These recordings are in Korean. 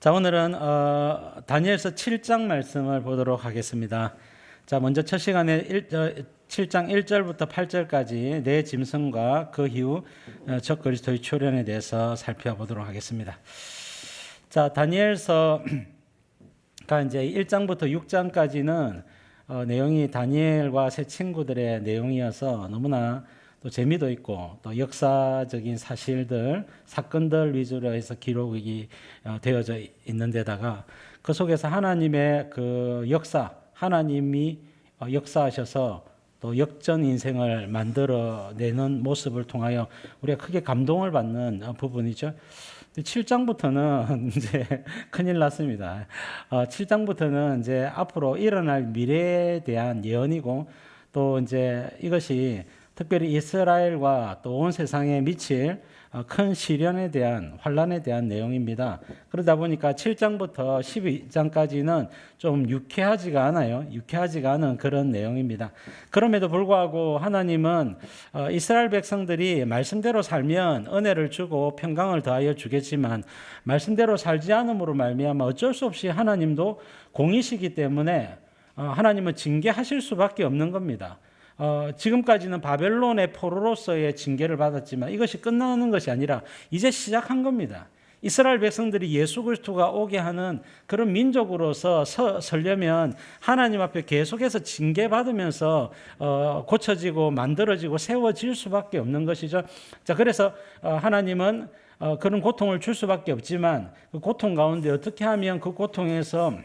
자, 오늘은 다니엘서 7장 말씀을 보도록 하겠습니다. 자, 먼저 첫 시간에 7장 1절부터 8절까지 내 짐승과 그 이후 적 그리스도의 출현에 대해서 살펴보도록 하겠습니다. 자, 다니엘서가 이제 1장부터 6장까지는 내용이 다니엘과 세 친구들의 내용이어서 너무나 또 재미도 있고 또 역사적인 사실들, 사건들 위주로 해서 기록이 되어져 있는 데다가 그 속에서 하나님의 그 역사, 하나님이 역사하셔서 또 역전 인생을 만들어내는 모습을 통하여 우리가 크게 감동을 받는 부분이죠. 7장부터는 이제 큰일 났습니다. 7장부터는 이제 앞으로 일어날 미래에 대한 예언이고 또 이제 이것이 특별히 이스라엘과 또 온 세상에 미칠 큰 시련에 대한 환란에 대한 내용입니다. 그러다 보니까 7장부터 12장까지는 좀 유쾌하지가 않아요. 유쾌하지가 않은 그런 내용입니다. 그럼에도 불구하고 하나님은 이스라엘 백성들이 말씀대로 살면 은혜를 주고 평강을 더하여 주겠지만 말씀대로 살지 않음으로 말미암아 어쩔 수 없이 하나님도 공이시기 때문에 하나님은 징계하실 수밖에 없는 겁니다. 지금까지는 바벨론의 포로로서의 징계를 받았지만 이것이 끝나는 것이 아니라 이제 시작한 겁니다. 이스라엘 백성들이 예수 그리스도가 오게 하는 그런 민족으로서 서려면 하나님 앞에 계속해서 징계받으면서 고쳐지고 만들어지고 세워질 수밖에 없는 것이죠. 자, 그래서 하나님은 그런 고통을 줄 수밖에 없지만 그 고통 가운데 어떻게 하면 그 고통에서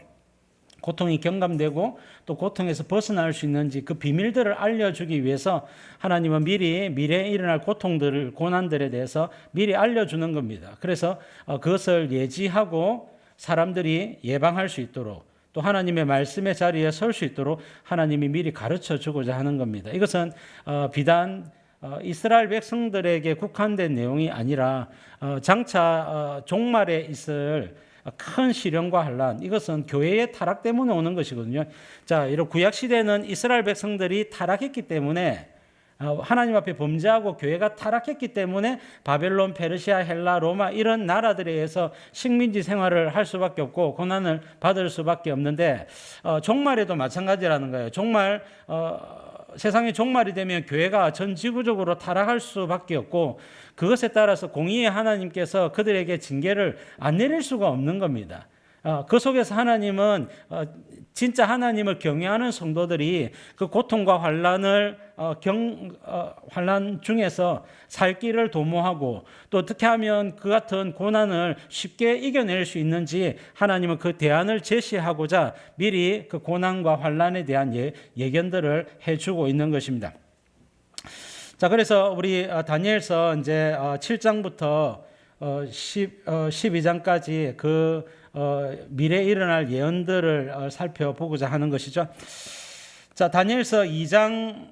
고통이 경감되고 또 고통에서 벗어날 수 있는지 그 비밀들을 알려주기 위해서 하나님은 미리 미래에 일어날 고통들, 고난들에 대해서 미리 알려주는 겁니다. 그래서 그것을 예지하고 사람들이 예방할 수 있도록 또 하나님의 말씀의 자리에 설 수 있도록 하나님이 미리 가르쳐 주고자 하는 겁니다. 이것은 비단 이스라엘 백성들에게 국한된 내용이 아니라 장차 종말에 있을 큰 시련과 환란, 이것은 교회의 타락 때문에 오는 것이거든요. 자, 이런 구약 시대는 이스라엘 백성들이 타락했기 때문에 하나님 앞에 범죄하고 교회가 타락했기 때문에 바벨론, 페르시아, 헬라, 로마 이런 나라들에 의해서 식민지 생활을 할 수밖에 없고 고난을 받을 수밖에 없는데 종말에도 마찬가지라는 거예요. 종말 세상의 종말이 되면 교회가 전 지구적으로 타락할 수밖에 없고 그것에 따라서 공의의 하나님께서 그들에게 징계를 안 내릴 수가 없는 겁니다. 그 속에서 하나님은 진짜 하나님을 경외하는 성도들이 그 고통과 환난을 환난 중에서 살 길을 도모하고 또 어떻게 하면 그 같은 고난을 쉽게 이겨낼 수 있는지 하나님은 그 대안을 제시하고자 미리 그 고난과 환난에 대한 예견들을 해주고 있는 것입니다. 자, 그래서 우리 다니엘서 이제 7장부터 12장까지 그 미래에 일어날 예언들을 살펴보고자 하는 것이죠. 자, 다니엘서 2장과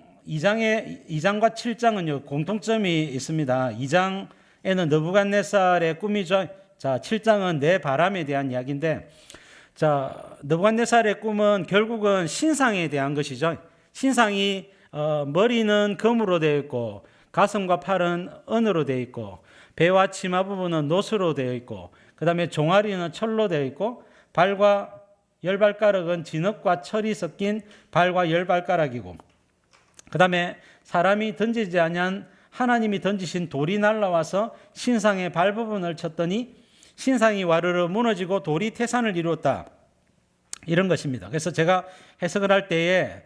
7장은 공통점이 있습니다. 2장에는 느부갓네살의 꿈이죠. 자, 7장은 내 바람에 대한 이야기인데, 자, 느부갓네살의 꿈은 결국은 신상에 대한 것이죠. 신상이 머리는 금으로 되어 있고 가슴과 팔은 은으로 되어 있고 배와 치마 부분은 노수로 되어 있고 그 다음에 종아리는 철로 되어 있고 발과 열발가락은 진흙과 철이 섞인 발과 열발가락이고 그 다음에 사람이 던지지 아니한 하나님이 던지신 돌이 날라와서 신상의 발 부분을 쳤더니 신상이 와르르 무너지고 돌이 태산을 이루었다. 이런 것입니다. 그래서 제가 해석을 할 때에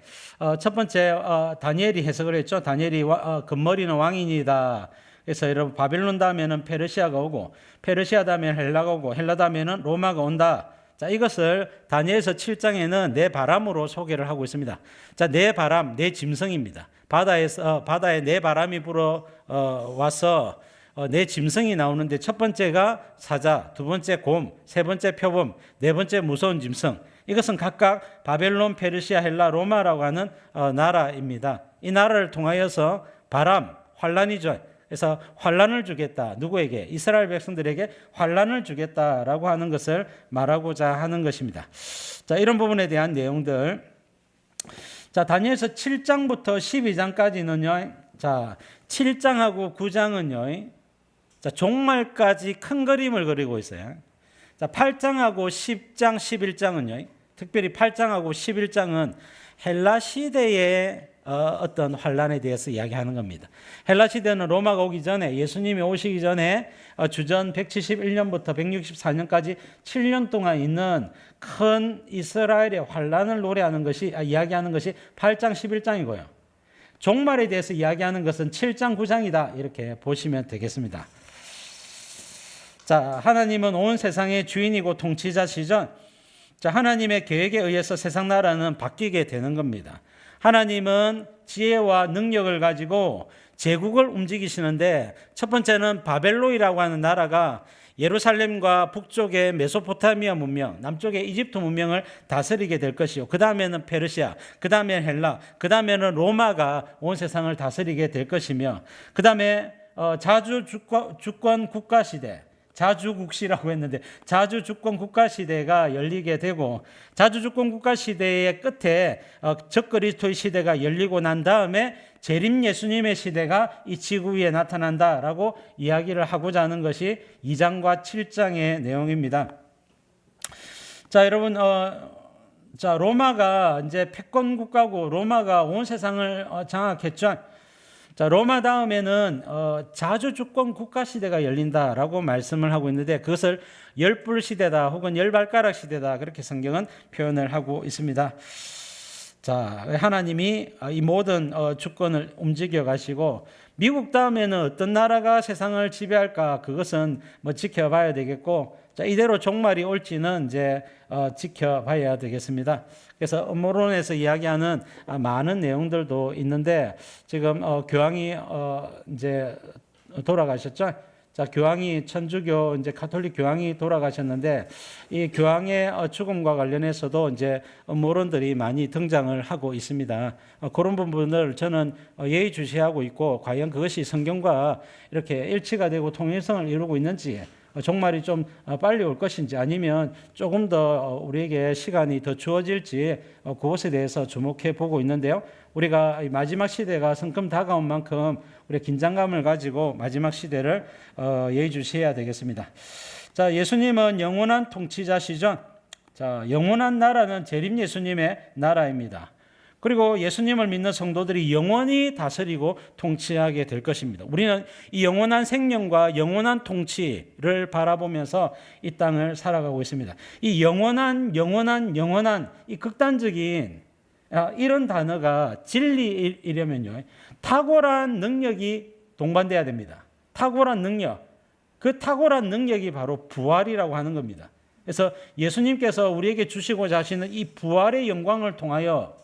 첫 번째 다니엘이 해석을 했죠. 다니엘이 금머리는 왕인이다. 그래서 여러분 바빌론 다음에는 페르시아가 오고 페르시아 다음에 헬라가 오고 헬라 다음에는 로마가 온다. 자, 이것을 다니엘서 7장에는 내 바람으로 소개를 하고 있습니다. 자, 내 바람, 내 짐승입니다. 바다에 내 바람이 불어 와서 내 짐승이 나오는데 첫 번째가 사자, 두 번째 곰, 세 번째 표범, 네 번째 무서운 짐승. 이것은 각각 바벨론, 페르시아, 헬라, 로마라고 하는 나라입니다. 이 나라를 통하여서 바람, 환란이죠. 그래서 환란을 주겠다. 누구에게? 이스라엘 백성들에게 환란을 주겠다라고 하는 것을 말하고자 하는 것입니다. 자, 이런 부분에 대한 내용들. 자, 다니엘서 7장부터 12장까지는요. 자, 7장하고 9장은요. 자, 종말까지 큰 그림을 그리고 있어요. 자, 8장하고 10장, 11장은요. 특별히 8장하고 11장은 헬라 시대의 어떤 환란에 대해서 이야기하는 겁니다. 헬라 시대는 로마가 오기 전에, 예수님이 오시기 전에 주전 171년부터 164년까지 7년 동안 있는 큰 이스라엘의 환란을 노래하는 것이 이야기하는 것이 8장 11장이고요. 종말에 대해서 이야기하는 것은 7장 9장이다 이렇게 보시면 되겠습니다. 자, 하나님은 온 세상의 주인이고 통치자시죠. 자, 하나님의 계획에 의해서 세상 나라는 바뀌게 되는 겁니다. 하나님은 지혜와 능력을 가지고 제국을 움직이시는데, 첫 번째는 바벨론이라고 하는 나라가 예루살렘과 북쪽의 메소포타미아 문명, 남쪽의 이집트 문명을 다스리게 될 것이요. 그 다음에는 페르시아, 그 다음에 헬라, 그 다음에는 로마가 온 세상을 다스리게 될 것이며, 그 다음에 자주 주권 국가 시대, 자주국시라고 했는데 자주주권 국가시대가 열리게 되고, 자주주권 국가시대의 끝에 적그리스도의 시대가 열리고 난 다음에 재림 예수님의 시대가 이 지구 위에 나타난다라고 이야기를 하고자 하는 것이 2장과 7장의 내용입니다. 자, 여러분, 자, 로마가 이제 패권 국가고 로마가 온 세상을 장악했죠. 자, 로마 다음에는 자주주권 국가시대가 열린다라고 말씀을 하고 있는데, 그것을 열불 시대다 혹은 열발가락 시대다 그렇게 성경은 표현을 하고 있습니다. 자, 하나님이 이 모든 주권을 움직여 가시고, 미국 다음에는 어떤 나라가 세상을 지배할까, 그것은 뭐 지켜봐야 되겠고, 자, 이대로 종말이 올지는 이제 지켜봐야 되겠습니다. 그래서 음모론에서 이야기하는 많은 내용들도 있는데, 지금 교황이 이제 돌아가셨죠. 자, 교황이 천주교 이제 가톨릭 교황이 돌아가셨는데, 이 교황의 죽음과 관련해서도 이제 음모론들이 많이 등장을 하고 있습니다. 그런 부분을 저는 예의주시하고 있고, 과연 그것이 성경과 이렇게 일치가 되고 통일성을 이루고 있는지, 종말이 좀 빨리 올 것인지 아니면 조금 더 우리에게 시간이 더 주어질지, 그것에 대해서 주목해 보고 있는데요. 우리가 마지막 시대가 성큼 다가온 만큼 우리 긴장감을 가지고 마지막 시대를 예의주시해야 되겠습니다. 자, 예수님은 영원한 통치자시죠. 자, 영원한 나라는 재림 예수님의 나라입니다. 그리고 예수님을 믿는 성도들이 영원히 다스리고 통치하게 될 것입니다. 우리는 이 영원한 생명과 영원한 통치를 바라보면서 이 땅을 살아가고 있습니다. 이 영원한 이 극단적인 이런 단어가 진리이려면요, 탁월한 능력이 동반돼야 됩니다. 탁월한 능력. 그 탁월한 능력이 바로 부활이라고 하는 겁니다. 그래서 예수님께서 우리에게 주시고자 하시는 이 부활의 영광을 통하여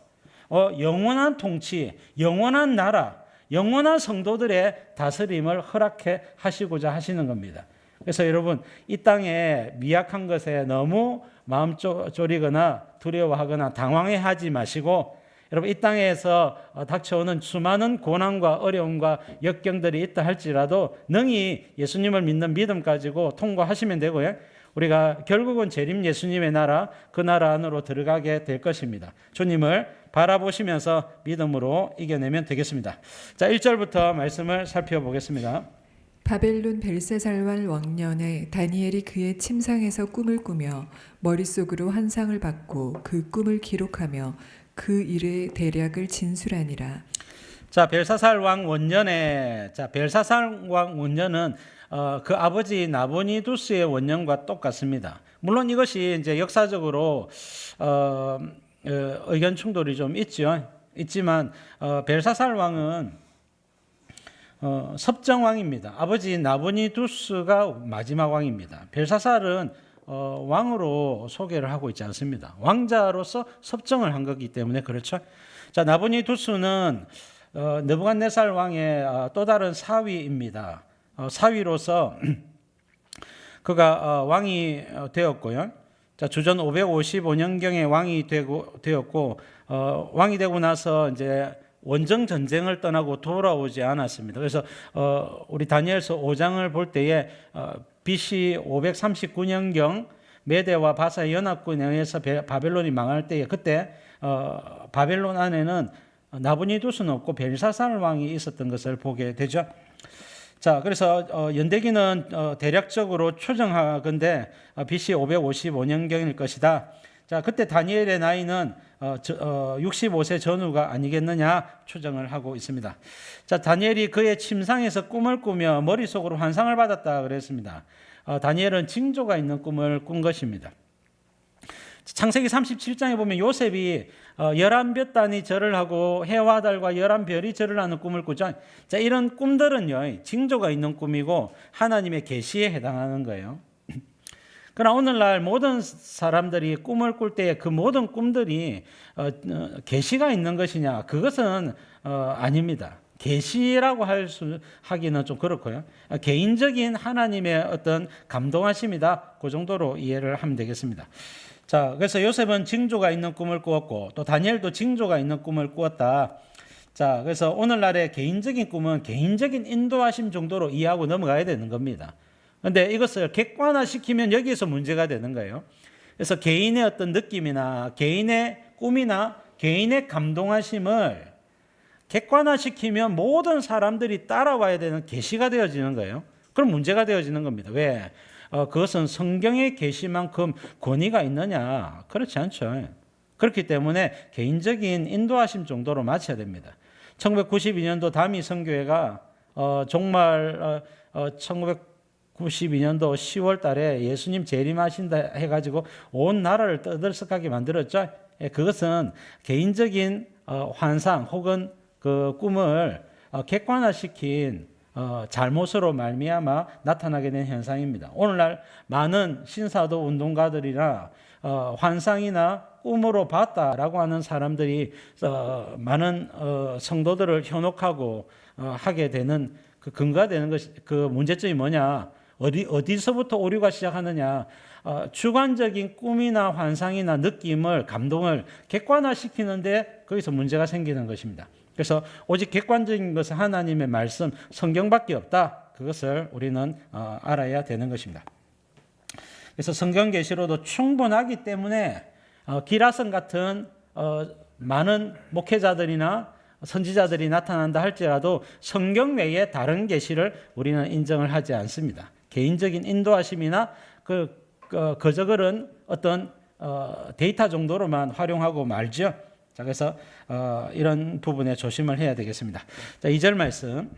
영원한 통치, 영원한 나라, 영원한 성도들의 다스림을 허락해 하시고자 하시는 겁니다. 그래서 여러분, 이 땅에 미약한 것에 너무 마음 졸이거나 두려워하거나 당황해하지 마시고, 여러분, 이 땅에서 닥쳐오는 수많은 고난과 어려움과 역경들이 있다 할지라도 능히 예수님을 믿는 믿음 가지고 통과하시면 되고요. 우리가 결국은 재림 예수님의 나라, 그 나라 안으로 들어가게 될 것입니다. 주님을 바라보시면서 믿음으로 이겨내면 되겠습니다. 자, 1절부터 말씀을 살펴보겠습니다. 바벨론 벨사살왈 왕년에 다니엘이 그의 침상에서 꿈을 꾸며 머릿속으로 환상을 받고 그 꿈을 기록하며 그 일의 대략을 진술하니라. 자, 벨사살 왕 원년에, 자, 벨사살 왕 원년은 그 아버지 나보니두스의 원년과 똑같습니다. 물론 이것이 이제 역사적으로 의견 충돌이 좀 있지만 벨사살 왕은 섭정왕입니다. 아버지 나보니두스가 마지막 왕입니다. 벨사살은 왕으로 소개를 하고 있지 않습니다. 왕자로서 섭정을 한 거기 때문에 그렇죠. 자, 나보니두스는 느부갓네살 왕의 또 다른 사위입니다. 사위로서 그가 왕이 되었고요. 자, 주전 555년경에 왕이 되었고, 왕이 되고 나서 이제 원정 전쟁을 떠나고 돌아오지 않았습니다. 그래서 우리 다니엘서 5장을 볼 때에 BC 539년경 메대와 바사의 연합군에 의해서 바벨론이 망할 때에, 그때 바벨론 안에는 나부니두스는 없고 벨사살 왕이 있었던 것을 보게 되죠. 자, 그래서 연대기는 대략적으로 추정하건대 BC 555년경일 것이다. 자, 그때 다니엘의 나이는 65세 전후가 아니겠느냐 추정을 하고 있습니다. 자, 다니엘이 그의 침상에서 꿈을 꾸며 머릿속으로 환상을 받았다 그랬습니다. 다니엘은 징조가 있는 꿈을 꾼 것입니다. 창세기 37장에 보면 요셉이 11몇 단이 절을 하고 해와 달과 11별이 절을 하는 꿈을 꾸죠. 자, 이런 꿈들은요, 징조가 있는 꿈이고 하나님의 계시에 해당하는 거예요. 그러나 오늘날 모든 사람들이 꿈을 꿀 때 그 모든 꿈들이 계시가 있는 것이냐? 그것은 아닙니다. 계시라고 하기는 좀 그렇고요. 개인적인 하나님의 어떤 감동하심이다. 그 정도로 이해를 하면 되겠습니다. 자, 그래서 요셉은 징조가 있는 꿈을 꾸었고 또 다니엘도 징조가 있는 꿈을 꾸었다. 자, 그래서 오늘날의 개인적인 꿈은 개인적인 인도하심 정도로 이해하고 넘어가야 되는 겁니다. 그런데 이것을 객관화시키면 여기에서 문제가 되는 거예요. 그래서 개인의 어떤 느낌이나 개인의 꿈이나 개인의 감동하심을 객관화시키면 모든 사람들이 따라와야 되는 계시가 되어지는 거예요. 그럼 문제가 되어지는 겁니다. 왜? 그것은 성경의 계시만큼 권위가 있느냐? 그렇지 않죠. 그렇기 때문에 개인적인 인도하심 정도로 맞춰야 됩니다. 1992년도 다미 선교회가 정말 1992년도 10월 달에 예수님 재림하신다 해가지고 온 나라를 떠들썩하게 만들었죠. 그것은 개인적인 환상 혹은 그 꿈을 객관화시킨 잘못으로 말미암아 나타나게 된 현상입니다. 오늘날 많은 신사도 운동가들이나 환상이나 꿈으로 봤다라고 하는 사람들이 많은 성도들을 현혹하고 하게 되는 그 근거가 되는 것이 그 문제점이 뭐냐? 어디서부터 오류가 시작하느냐? 주관적인 꿈이나 환상이나 느낌을 감동을 객관화시키는데 거기서 문제가 생기는 것입니다. 그래서 오직 객관적인 것은 하나님의 말씀, 성경밖에 없다. 그것을 우리는 알아야 되는 것입니다. 그래서 성경 계시로도 충분하기 때문에 기라성 같은 많은 목회자들이나 선지자들이 나타난다 할지라도 성경 외에 다른 계시를 우리는 인정을 하지 않습니다. 개인적인 인도하심이나 그저 그런 어떤 데이터 정도로만 활용하고 말죠. 자, 그래서 이런 부분에 조심을 해야 되겠습니다. 자, 2절 말씀.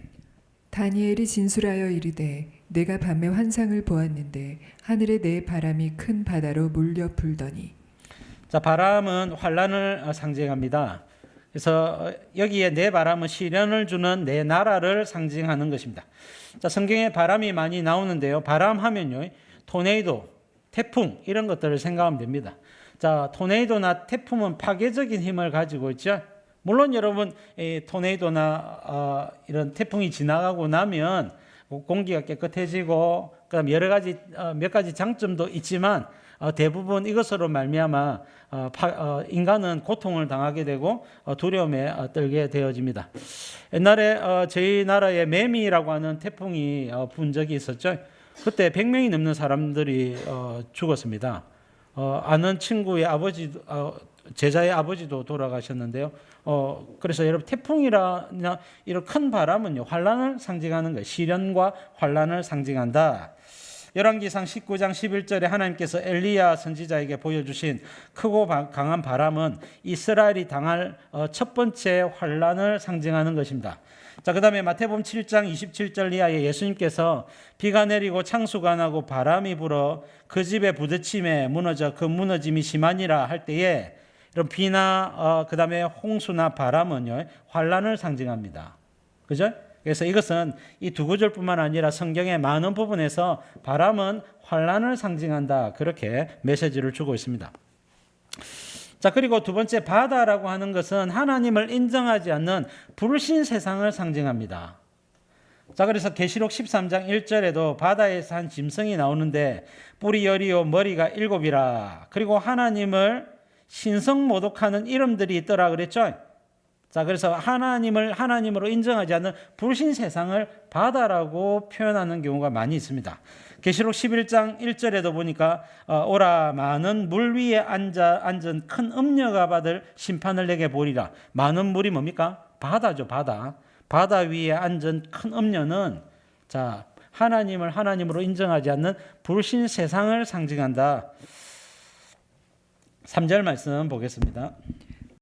다니엘이 진술하여 이르되 내가 밤에 환상을 보았는데 하늘에 내 바람이 큰 바다로 몰려 불더니. 자, 바람은 환란을 상징합니다. 그래서 여기에 내 바람은 시련을 주는 내 나라를 상징하는 것입니다. 자, 성경에 바람이 많이 나오는데요. 바람 하면요, 토네이도, 태풍 이런 것들을 생각하면 됩니다. 자, 토네이도나 태풍은 파괴적인 힘을 가지고 있죠. 물론 여러분, 토네이도나 이런 태풍이 지나가고 나면 공기가 깨끗해지고 그다음 여러 가지 몇 가지 장점도 있지만 대부분 이것으로 말미암아 인간은 고통을 당하게 되고 두려움에 떨게 되어집니다. 옛날에 저희 나라에 매미라고 하는 태풍이 분 적이 있었죠. 그때 100명이 넘는 사람들이 죽었습니다. 아는 친구의 아버지, 제자의 아버지도 돌아가셨는데요. 그래서 여러분 태풍이나 이런 큰 바람은요 환란을 상징하는 거예요. 시련과 환란을 상징한다. 열왕기상 19장 11절에 하나님께서 엘리야 선지자에게 보여주신 크고 강한 바람은 이스라엘이 당할 첫 번째 환란을 상징하는 것입니다. 자, 그 다음에 마태복음 7장 27절 이하에 예수님께서 비가 내리고 창수가 나고 바람이 불어 그 집에 부딪힘에 무너져 그 무너짐이 심하니라 할 때에 이런 비나 그 다음에 홍수나 바람은요 환란을 상징합니다. 그죠? 그래서 이것은 이 두 구절뿐만 아니라 성경의 많은 부분에서 바람은 환란을 상징한다. 그렇게 메시지를 주고 있습니다. 자, 그리고 두 번째 바다라고 하는 것은 하나님을 인정하지 않는 불신 세상을 상징합니다. 자, 그래서 계시록 13장 1절에도 바다에서 한 짐승이 나오는데 뿔이 10이요 머리가 7이라. 그리고 하나님을 신성모독하는 이름들이 있더라 그랬죠. 자, 그래서 하나님을 하나님으로 인정하지 않는 불신 세상을 바다라고 표현하는 경우가 많이 있습니다. 계시록 11장 1절에도 보니까 오라 많은 물 위에 앉은 큰 음녀가 받을 심판을 내게 보리라. 많은 물이 뭡니까? 바다죠, 바다. 바다 위에 앉은 큰 음녀는 자, 하나님을 하나님으로 인정하지 않는 불신 세상을 상징한다. 3절 말씀 보겠습니다.